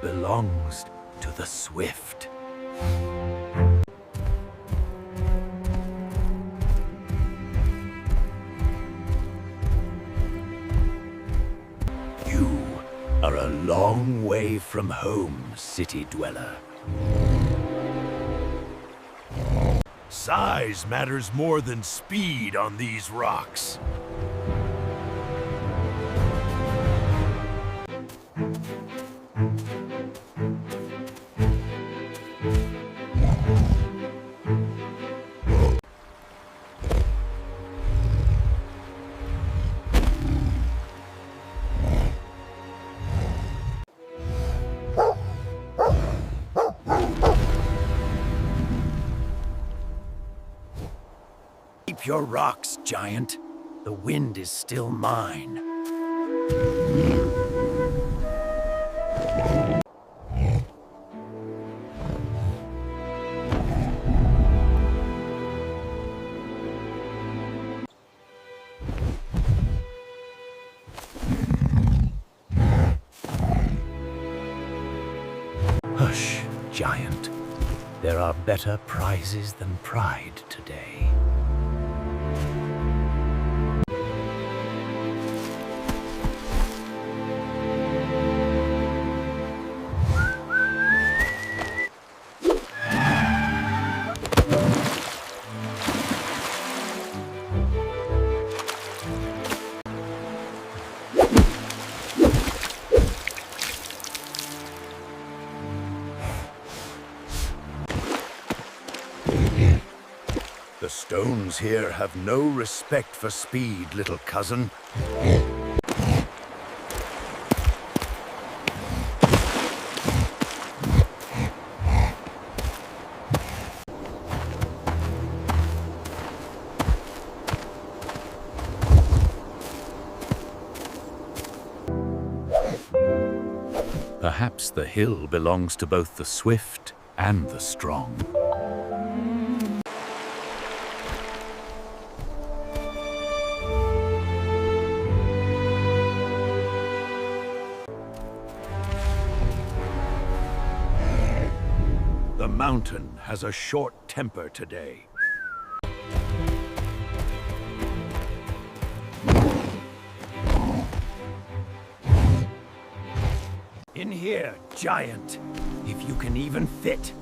belongs to the swift. You are a long way from home, city dweller. Size matters more than speed on these rocks. Keep your rocks, giant. The wind is still mine. Hush, giant. There are better prizes than pride today. The stones here have no respect for speed, little cousin. Perhaps the hill belongs to both the swift and the strong. The mountain has a short temper today. In here, giant, if you can even fit.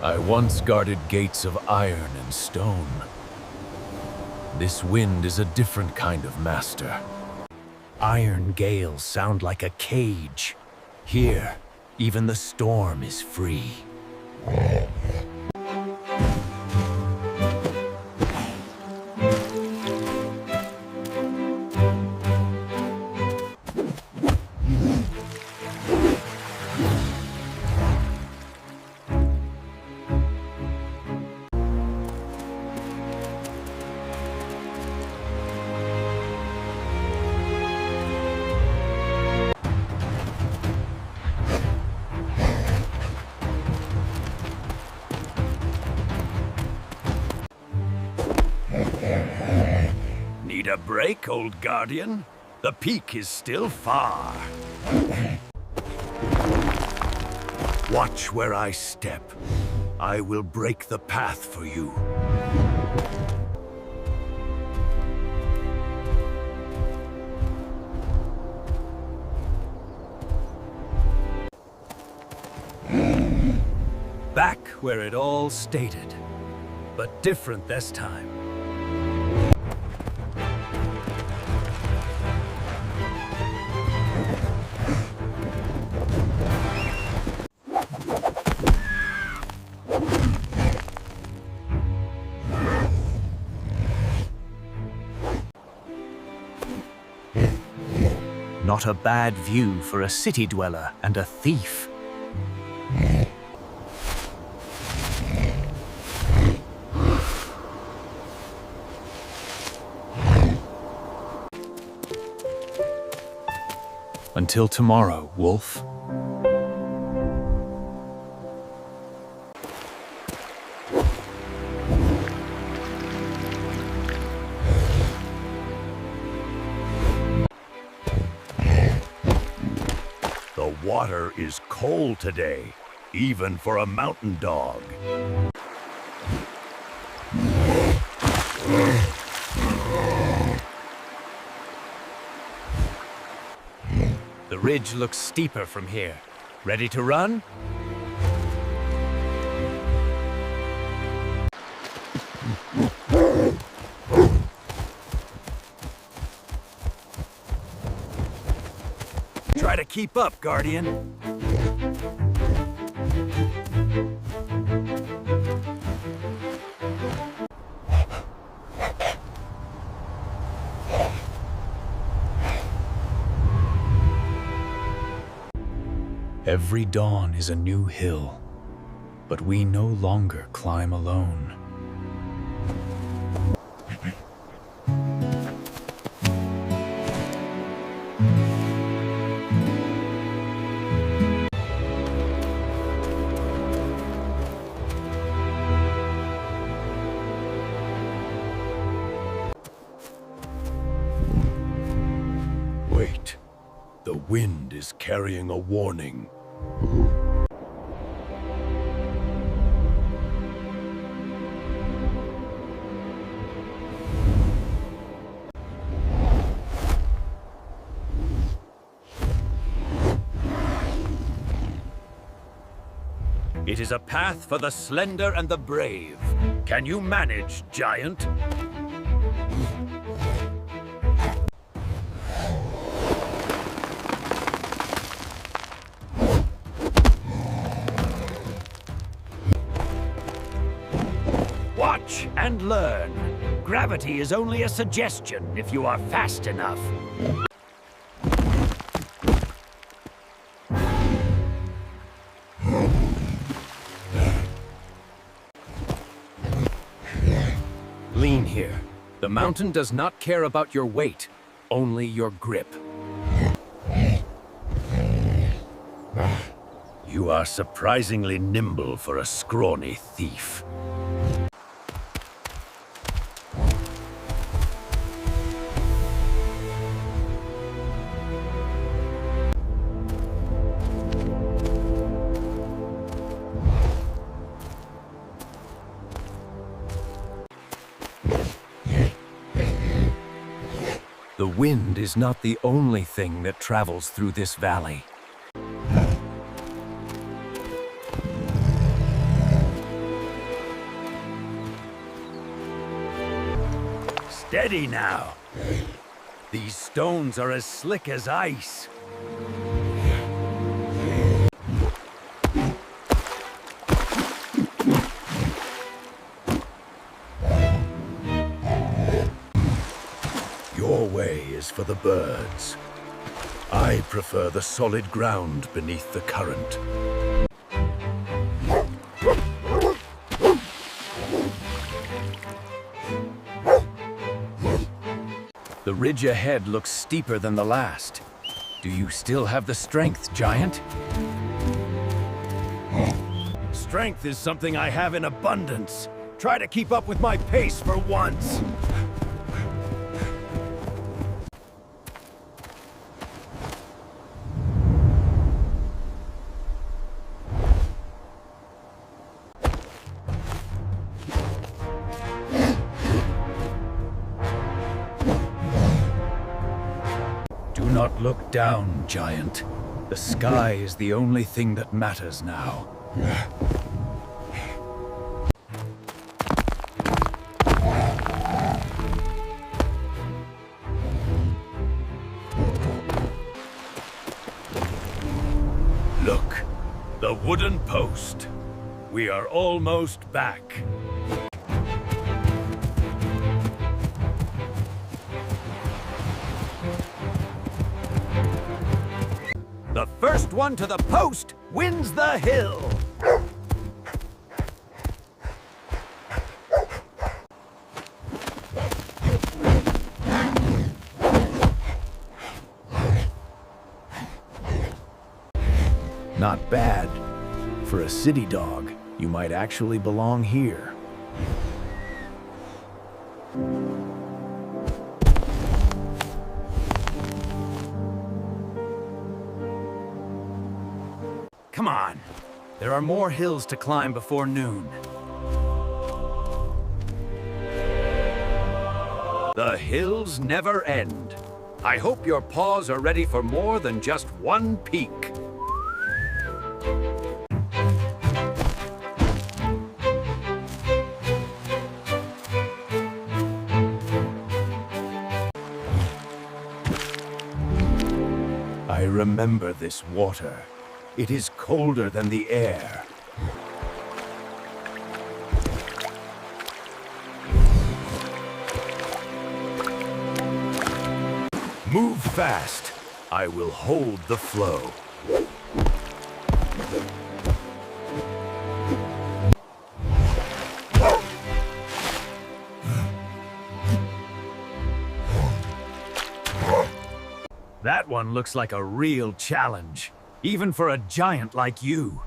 I once guarded gates of iron and stone. This wind is a different kind of master. Iron gales sound like a cage. Here, even the storm is free. Need a break, old guardian? The peak is still far. Watch where I step. I will break the path for you. Back where it all started, but different this time. Not a bad view for a city dweller and a thief. Until tomorrow, Wolf. The water is cold today, even for a mountain dog. The ridge looks steeper from here. Ready to run? Try to keep up, Guardian. Every dawn is a new hill, but we no longer climb alone. Wait, the wind is carrying a warning. It is a path for the slender and the brave. Can you manage, giant? Watch and learn. Gravity is only a suggestion if you are fast enough. Lean here. The mountain does not care about your weight, only your grip. You are surprisingly nimble for a scrawny thief. The wind is not the only thing that travels through this valley. Steady now. These stones are as slick as ice. Your way is for the birds. I prefer the solid ground beneath the current. The ridge ahead looks steeper than the last. Do you still have the strength, giant? Strength is something I have in abundance. Try to keep up with my pace for once. Do not look down, giant. The sky is the only thing that matters now. Look, the wooden post. We are almost back. The first one to the post wins the hill. Not bad. For a city dog, you might actually belong here. Come on. There are more hills to climb before noon. The hills never end. I hope your paws are ready for more than just one peak. I remember this water. It is colder than the air. Move fast. I will hold the flow. That one looks like a real challenge, even for a giant like you.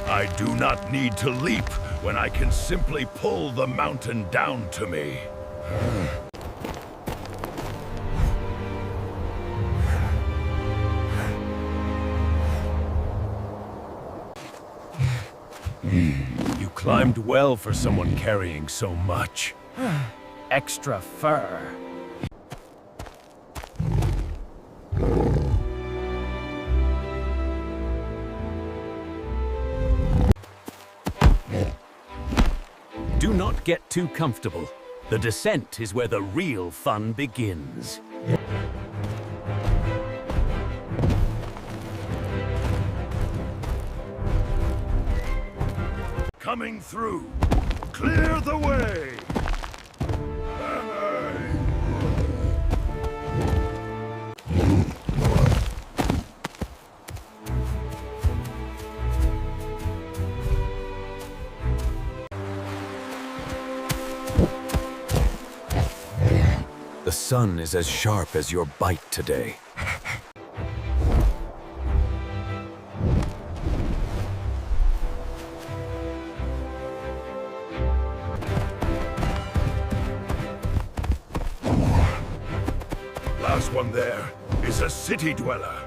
I do not need to leap when I can simply pull the mountain down to me. You climbed well for someone carrying so much. Extra fur. Do not get too comfortable. The descent is where the real fun begins. Coming through. Clear the way. The sun is as sharp as your bite today. Last one there is a city dweller.